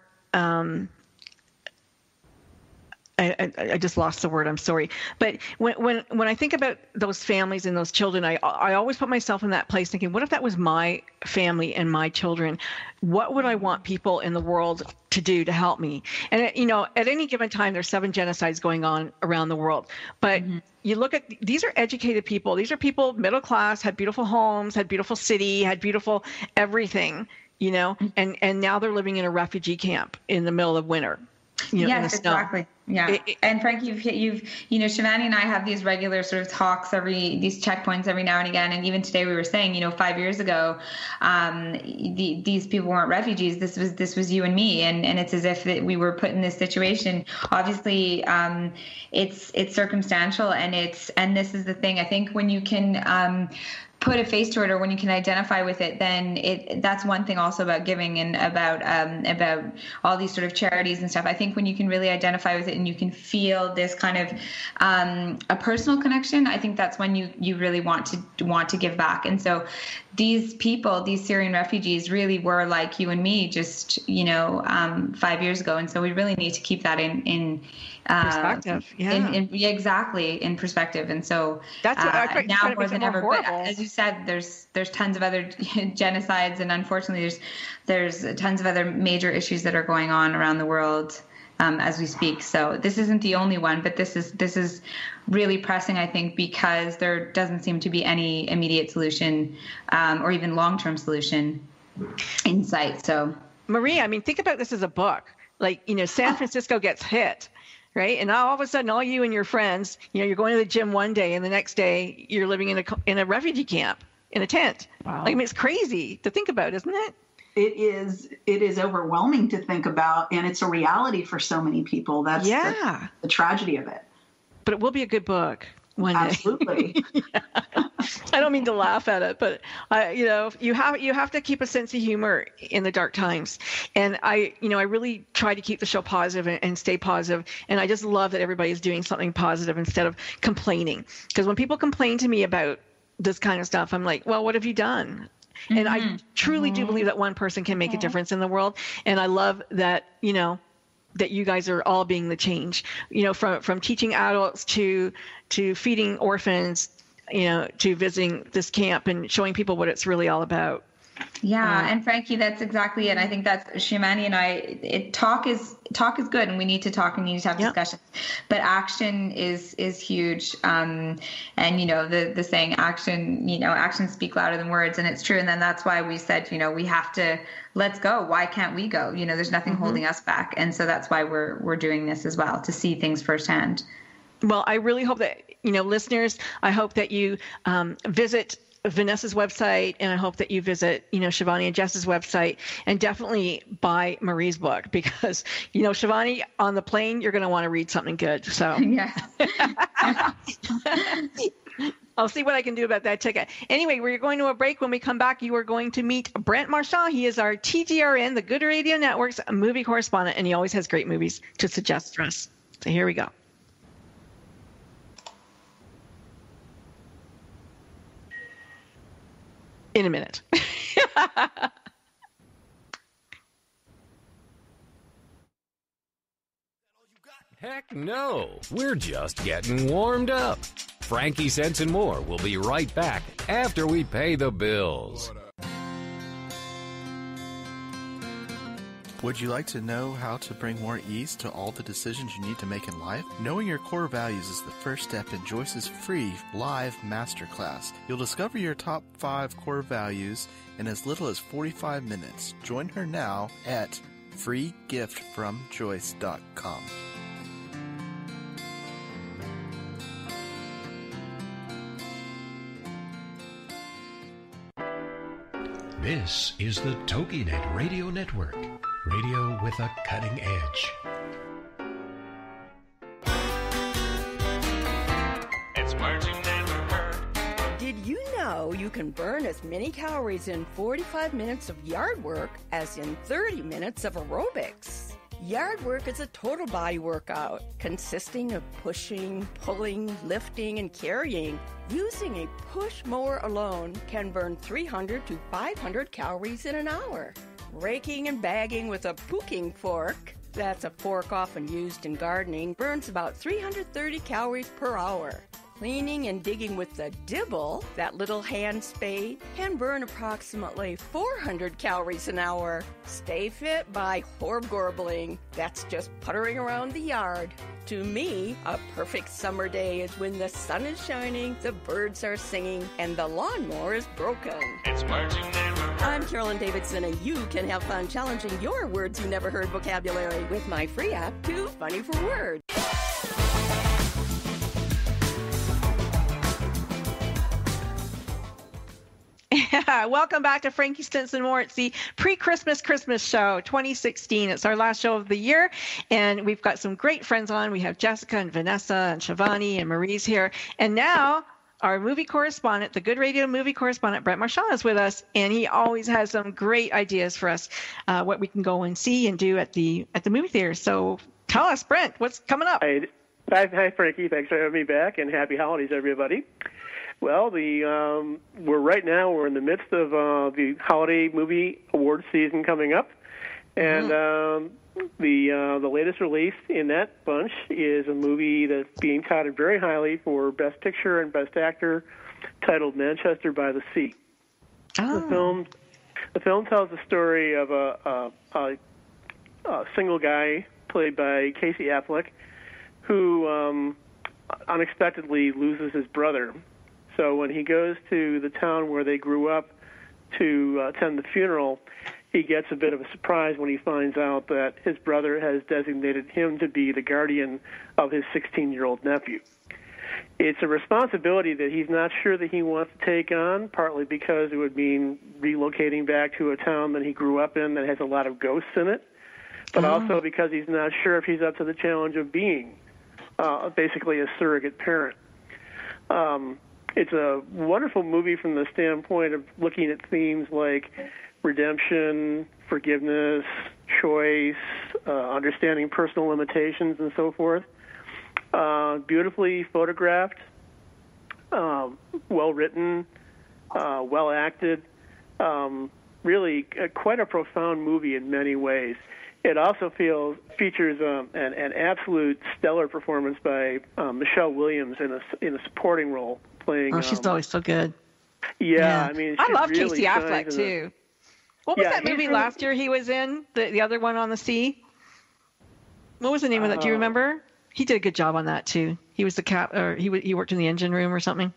I just lost the word. I'm sorry. But when I think about those families and those children, I always put myself in that place thinking, what if that was my family and my children? What would I want people in the world to do to help me? And, you know, at any given time, there's 7 genocides going on around the world. But you look at, these are educated people. These are people, middle class, had beautiful homes, had beautiful city, had beautiful everything, you know, and now they're living in a refugee camp in the middle of winter. in Yes, the snow. exactly. Yeah. And Frankie, you've Shivani and I have these regular sort of talks, these checkpoints every now and again. And even today we were saying, 5 years ago, these people weren't refugees. This was you and me. And it's as if that we were put in this situation. Obviously, it's circumstantial, and this is the thing. I think when you can, put a face to it, or when you can identify with it, then that's one thing also about giving and about all these sort of charities and stuff. I think when you can really identify with it and you can feel this kind of a personal connection, I think that's when you really want to give back. And so these people, these Syrian refugees, really were like you and me just 5 years ago. And so we really need to keep that in perspective. Exactly, in perspective. And so that's now more than ever. Horrible. But as you said, there's tons of other genocides, and unfortunately there's tons of other major issues that are going on around the world as we speak. So this isn't the only one, but this is really pressing, I think, because there doesn't seem to be any immediate solution or even long-term solution in sight. So Marie, I mean, think about this as a book. Like, San Francisco gets hit. Right. And now all of a sudden, all you and your friends, you're going to the gym one day and the next day you're living in a refugee camp in a tent. Wow. Like, I mean, it's crazy to think about, isn't it? It is overwhelming to think about. And it's a reality for so many people. That's the tragedy of it. But it will be a good book one day. Absolutely. I don't mean to laugh at it, but you have to keep a sense of humor in the dark times. And I really try to keep the show positive and stay positive. And I just love that everybody's doing something positive instead of complaining. Because when people complain to me about this kind of stuff, I'm like, well, what have you done? Mm-hmm. And I truly do believe that one person can make a difference in the world. And I love that, that you guys are all being the change, from teaching adults to feeding orphans, to visiting this camp and showing people what it's really all about. Yeah. And Frankie, that's exactly it. I think that's Shimani and I, talk is good, and we need to talk and need to have discussions, but action is huge. And, the saying actions speak louder than words, and it's true. And then that's why we said, we have to, let's go. Why can't we go? There's nothing holding us back. And so that's why we're doing this as well, to see things firsthand. Well, I really hope that, listeners, I hope that you visit Vanessa's website, and I hope that you visit, Shivani and Jess's website, and definitely buy Marie's book, because, Shivani, on the plane, you're going to want to read something good. So yeah. I'll see what I can do about that ticket. Anyway, we're going to a break. When we come back, you are going to meet Brent Marchand. He is our TGRN, the Good Radio Network's movie correspondent, and he always has great movies to suggest for us. So here we go. In a minute. Heck no, we're just getting warmed up. Frankie Sense and More will be right back after we pay the bills. Would you like to know how to bring more ease to all the decisions you need to make in life? Knowing your core values is the first step in Joyce's free live masterclass. You'll discover your top 5 core values in as little as 45 minutes. Join her now at freegiftfromjoyce.com. This is the TogiNet Radio Network. Radio with a cutting edge. It's words you never heard. Did you know you can burn as many calories in 45 minutes of yard work as in 30 minutes of aerobics? Yard work is a total body workout consisting of pushing, pulling, lifting, and carrying. Using a push mower alone can burn 300 to 500 calories in an hour. Raking and bagging with a pooking fork, that's a fork often used in gardening, burns about 330 calories per hour. Cleaning and digging with the dibble, that little hand spade, can burn approximately 400 calories an hour. Stay fit by horb-gorbling. That's just puttering around the yard. To me, a perfect summer day is when the sun is shining, the birds are singing, and the lawnmower is broken. It's words you never heard. I'm Carolyn Davidson, and you can have fun challenging your words you never heard vocabulary with my free app, Too Funny for Words. Yeah, welcome back to Frankie Stinson Moore. It's the pre-Christmas Christmas show 2016. It's our last show of the year, and we've got some great friends on. We have Jessica and Vanessa and Shivani and Marie's here. And now our movie correspondent, the Good Radio movie correspondent, Brent Marchand, is with us, and he always has some great ideas for us, what we can go and see and do at the movie theater. So tell us, Brent, what's coming up? Hi, Frankie. Thanks for having me back, and happy holidays, everybody. Well, we're in the midst of the holiday movie award season coming up, and the latest release in that bunch is a movie that's being touted very highly for Best Picture and Best Actor, titled Manchester by the Sea. Oh. The film tells the story of a single guy played by Casey Affleck who unexpectedly loses his brother. So when he goes to the town where they grew up to attend the funeral, he gets a bit of a surprise when he finds out that his brother has designated him to be the guardian of his 16-year-old nephew. It's a responsibility that he's not sure that he wants to take on, partly because it would mean relocating back to a town that he grew up in that has a lot of ghosts in it, but also because he's not sure if he's up to the challenge of being basically a surrogate parent. It's a wonderful movie from the standpoint of looking at themes like redemption, forgiveness, choice, understanding personal limitations, and so forth. Beautifully photographed, well written, well acted. Really quite a profound movie in many ways. It also features an absolute stellar performance by Michelle Williams in a supporting role. Playing, she's always so good. Yeah, I mean, I love really Casey Affleck too. What was that movie last year he was in? The other one on the sea. What was the name of that? Do you remember? He did a good job on that too. He was the or he worked in the engine room or something.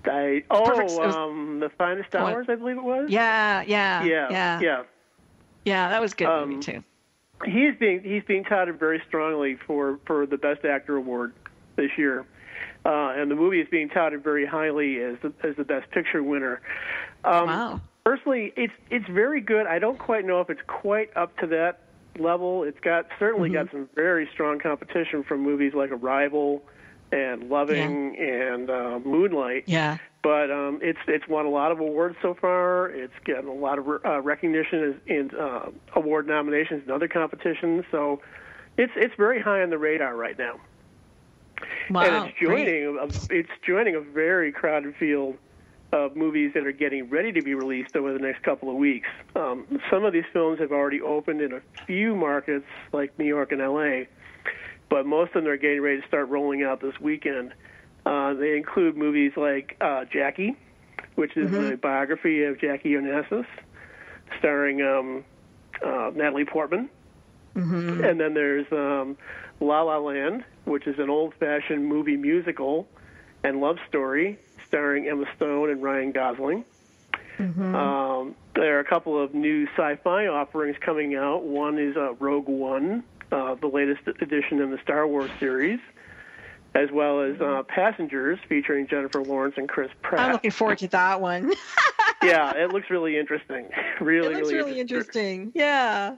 The Finest Hours, I believe it was. Yeah. That was a good movie too. He's being touted very strongly for the Best Actor award this year. And the movie is being touted very highly as the Best Picture winner. Wow. Personally, it's very good. I don't quite know if it's quite up to that level. It's certainly got some very strong competition from movies like Arrival and Loving and Moonlight. Yeah. But it's won a lot of awards so far. It's gotten a lot of recognition in award nominations and other competitions. So it's very high on the radar right now. Wow, and it's joining a very crowded field of movies that are getting ready to be released over the next couple of weeks. Some of these films have already opened in a few markets like New York and L.A., but most of them are getting ready to start rolling out this weekend. They include movies like Jackie, which is a biography of Jackie Onassis, starring Natalie Portman. And then there's La La Land, which is an old-fashioned movie musical and love story starring Emma Stone and Ryan Gosling. There are a couple of new sci-fi offerings coming out. One is Rogue One, the latest edition in the Star Wars series, as well as Passengers, featuring Jennifer Lawrence and Chris Pratt. I'm looking forward to that one. Yeah, it looks really interesting. It looks really interesting. Yeah.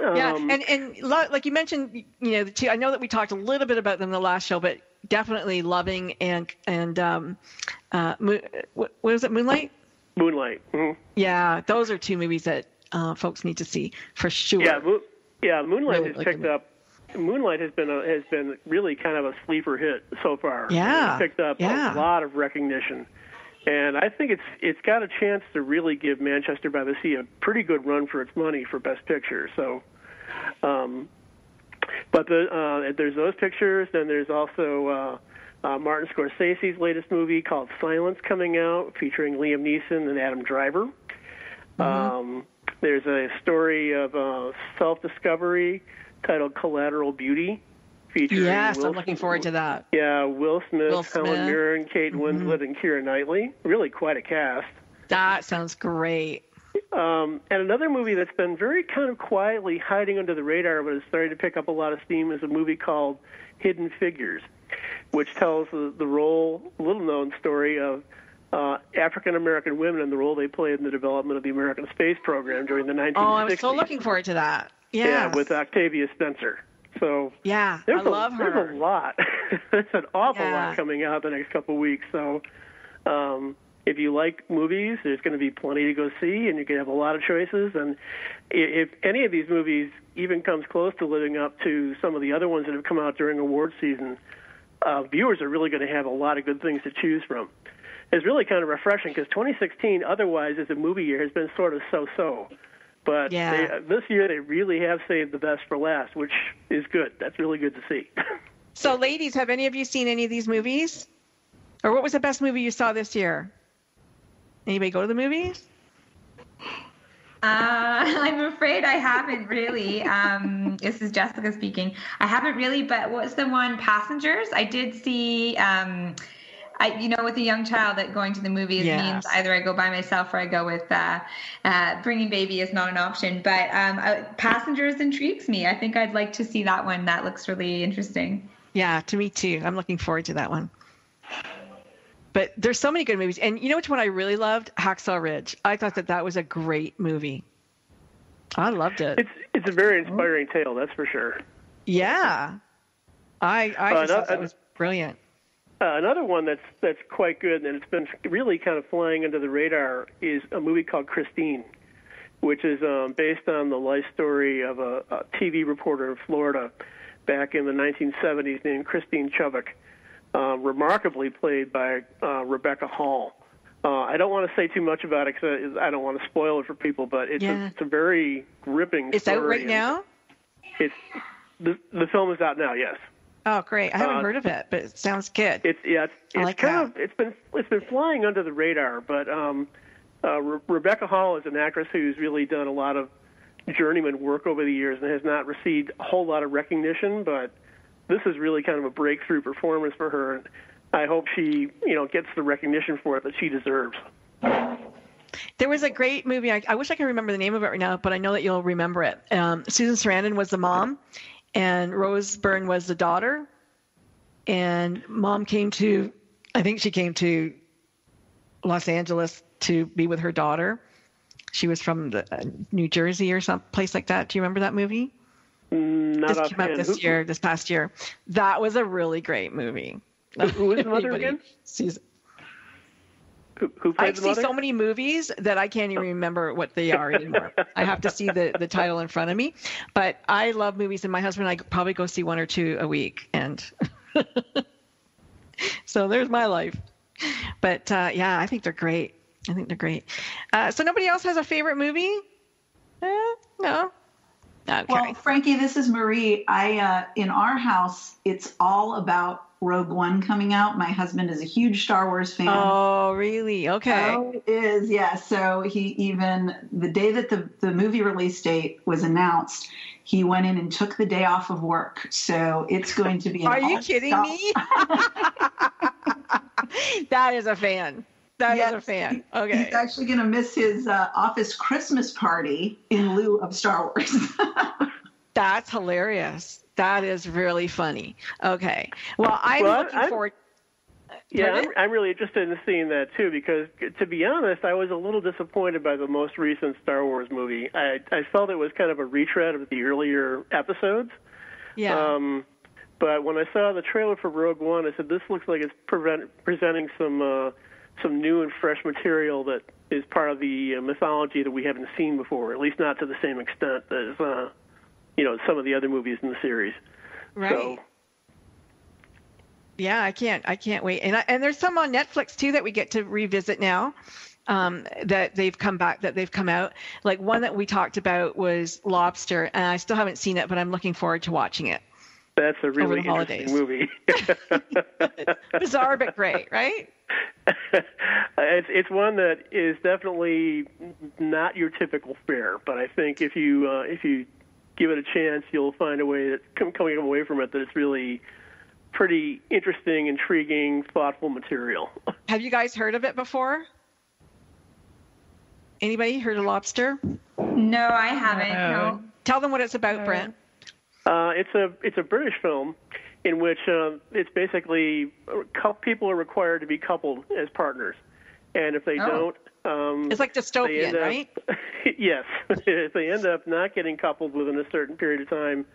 And like you mentioned, the two. I know that we talked a little bit about them in the last show, but definitely Loving and what was it, Moonlight? Moonlight. Mm-hmm. Yeah, those are two movies that folks need to see for sure. Moonlight really has picked up. Moonlight has been really kind of a sleeper hit so far. Yeah, it's picked up a lot of recognition. And I think it's got a chance to really give Manchester by the Sea a pretty good run for its money for Best Picture. So, but there's those pictures. Then there's also Martin Scorsese's latest movie called Silence coming out, featuring Liam Neeson and Adam Driver. There's a story of self-discovery titled Collateral Beauty, featuring I'm looking forward to that. Yeah, Will Smith, Helen Mirren, Kate Winslet, and Keira Knightley. Really quite a cast. That sounds great. And another movie that's been very kind of quietly hiding under the radar, but is starting to pick up a lot of steam, is a movie called Hidden Figures, which tells the little-known story of African-American women and the role they played in the development of the American space program during the 1960s. Oh, I'm so looking forward to that. Yes. Yeah, with Octavia Spencer. So I love her. There's a lot. There's an awful lot coming out the next couple of weeks. So if you like movies, there's going to be plenty to go see, and you can have a lot of choices. And if any of these movies even comes close to living up to some of the other ones that have come out during award season, viewers are really going to have a lot of good things to choose from. It's really kind of refreshing because 2016, otherwise, as a movie year, has been sort of so-so. But this year, they really have saved the best for last, which is good. That's really good to see. So, ladies, have any of you seen any of these movies? Or what was the best movie you saw this year? Anybody go to the movies? I'm afraid I haven't really. This is Jessica speaking. I haven't really, but what's the one, Passengers? I did see... with a young child, that going to the movies means either I go by myself or I go with bringing baby is not an option. But Passengers intrigues me. I think I'd like to see that one. That looks really interesting. Yeah, to me too. I'm looking forward to that one. But there's so many good movies. And you know which one I really loved? Hacksaw Ridge. I thought that was a great movie. I loved it. It's a very inspiring tale, that's for sure. Yeah. I just thought that was brilliant. Another one that's quite good, and it's been really kind of flying under the radar, is a movie called Christine, which is based on the life story of a TV reporter in Florida back in the 1970s named Christine Chubbuck, remarkably played by Rebecca Hall. I don't want to say too much about it because I don't want to spoil it for people, but it's a very gripping story. It's out right now? The film is out now, yes. Oh, great! I haven't heard of it, but it sounds good. It's been flying under the radar, but Rebecca Hall is an actress who's really done a lot of journeyman work over the years and has not received a whole lot of recognition. But this is really kind of a breakthrough performance for her, and I hope she gets the recognition for it that she deserves. There was a great movie. I wish I could remember the name of it right now, but I know that you'll remember it. Susan Sarandon was the mom. And Rose Byrne was the daughter, and Mom came to Los Angeles to be with her daughter. She was from New Jersey or some place like that. Do you remember that movie? Not this came out this past year. That was a really great movie. Who was the mother again? Who played the mother? I see so many movies that I can't even remember what they are anymore. I have to see the title in front of me. But I love movies, and my husband and I probably go see one or two a week. And so there's my life. But I think they're great. So nobody else has a favorite movie? No. Okay. Well, Frankie, this is Marie. In our house, it's all about Rogue One coming out. My husband is a huge Star Wars fan. Oh, really? Okay. Oh, it is, yeah. So he even, the day that the movie release date was announced, he went in and took the day off of work. So it's going to be Are you kidding me? That is a fan. That is a fan. Okay. He's actually going to miss his office Christmas party in lieu of Star Wars. That's hilarious. That is really funny. Okay. Well, I'm looking forward. Yeah, I'm really interested in seeing that too, because to be honest, I was a little disappointed by the most recent Star Wars movie. I felt it was kind of a retread of the earlier episodes. Yeah. But when I saw the trailer for Rogue One, I said, this looks like it's presenting some new and fresh material that is part of the mythology that we haven't seen before, at least not to the same extent as some of the other movies in the series. Right. So, yeah, I can't wait. And there's some on Netflix too that we get to revisit now. That they've come out. Like one that we talked about was Lobster, and I still haven't seen it, but I'm looking forward to watching it. That's a really interesting movie. Bizarre but great, right? It's one that is definitely not your typical fare, but I think if you give it a chance, you'll find a way that coming away from it that it's really pretty interesting, intriguing, thoughtful material. Have you guys heard of it before? Anybody heard of Lobster? No, I haven't. No. Tell them what it's about, Brent. It's a British film in which it's basically people are required to be coupled as partners, and if they don't, it's like dystopian, right? Yes, if they end up not getting coupled within a certain period of time,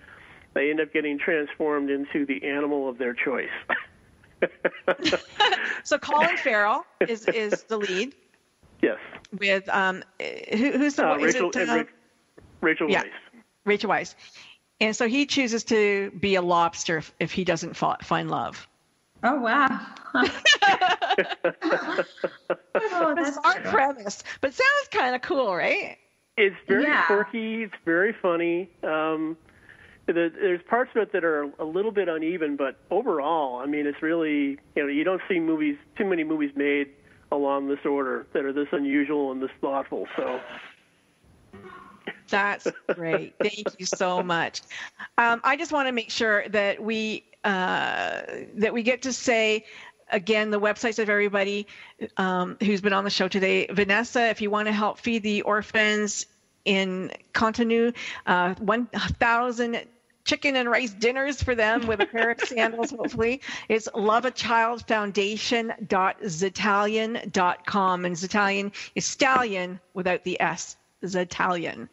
they end up getting transformed into the animal of their choice. So Colin Farrell is the lead. Yes. With who's the one? Rachel Weisz. Rachel Weisz. And so he chooses to be a lobster if he doesn't find love. Oh, wow. That's our premise. But sounds kind of cool, right? It's very quirky. It's very funny. There's parts of it that are a little bit uneven, but overall, I mean, it's really, you don't see too many movies made along this order that are this unusual and this thoughtful. So that's great. Thank you so much. I just want to make sure that we get to say again the websites of everybody who's been on the show today. Vanessa, if you want to help feed the orphans in Cotonou, 1,000 chicken and rice dinners for them with a pair of sandals, hopefully. It's loveachildfoundation.Zittalian.com. And Zittalian is stallion without the S, Zittalian.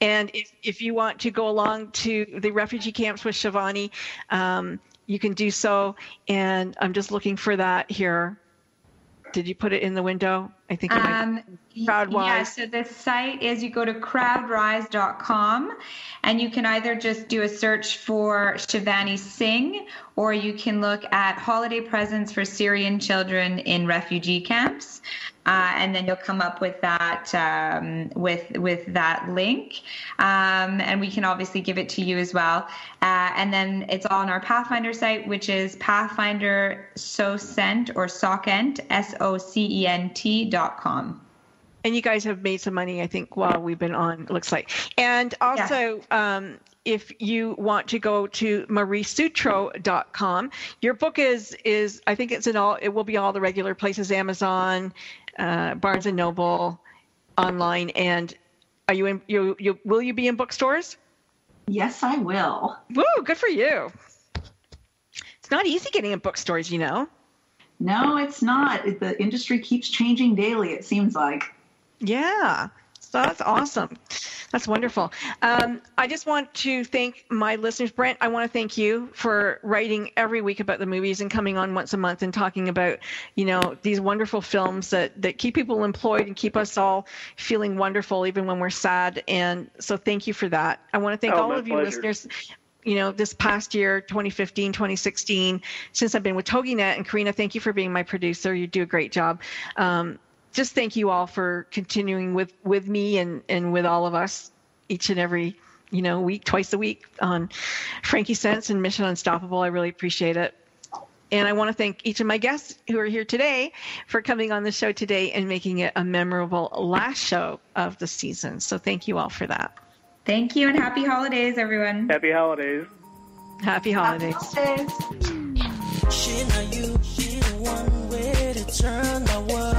And if you want to go along to the refugee camps with Shivani, you can do so. And I'm just looking for that here. Did you put it in the window? I think Crowdwise. Yeah, so the site is you go to crowdrise.com and you can either just do a search for Shivani Singh, or you can look at holiday presents for Syrian children in refugee camps. And then you'll come up with that with that link, and we can obviously give it to you as well. And then it's on our Pathfinder site, which is Pathfinder Socent or Socent SOCENT.com. And you guys have made some money, I think, while we've been on. It looks like, and also. If you want to go to mariesutro.com, your book is I think it will be all the regular places, Amazon, Barnes and Noble, online. And are will you be in bookstores? Yes, I will. Woo, good for you. It's not easy getting in bookstores, No, it's not. The industry keeps changing daily, it seems like. Yeah. So that's awesome. That's wonderful. I just want to thank my listeners. Brent, I want to thank you for writing every week about the movies and coming on once a month and talking about, these wonderful films that keep people employed and keep us all feeling wonderful even when we're sad. And so thank you for that. I want to thank all of you listeners. This past year, 2015, 2016, since I've been with TogiNet, and Karina, thank you for being my producer. You do a great job. Just thank you all for continuing with me and with all of us each and every, week, twice a week on Frankie Sense and Mission Unstoppable. I really appreciate it. And I want to thank each of my guests who are here today for coming on the show today and making it a memorable last show of the season. So thank you all for that. Thank you, and happy holidays, everyone. Happy holidays. Happy holidays. She know you, she the one way to turn my world.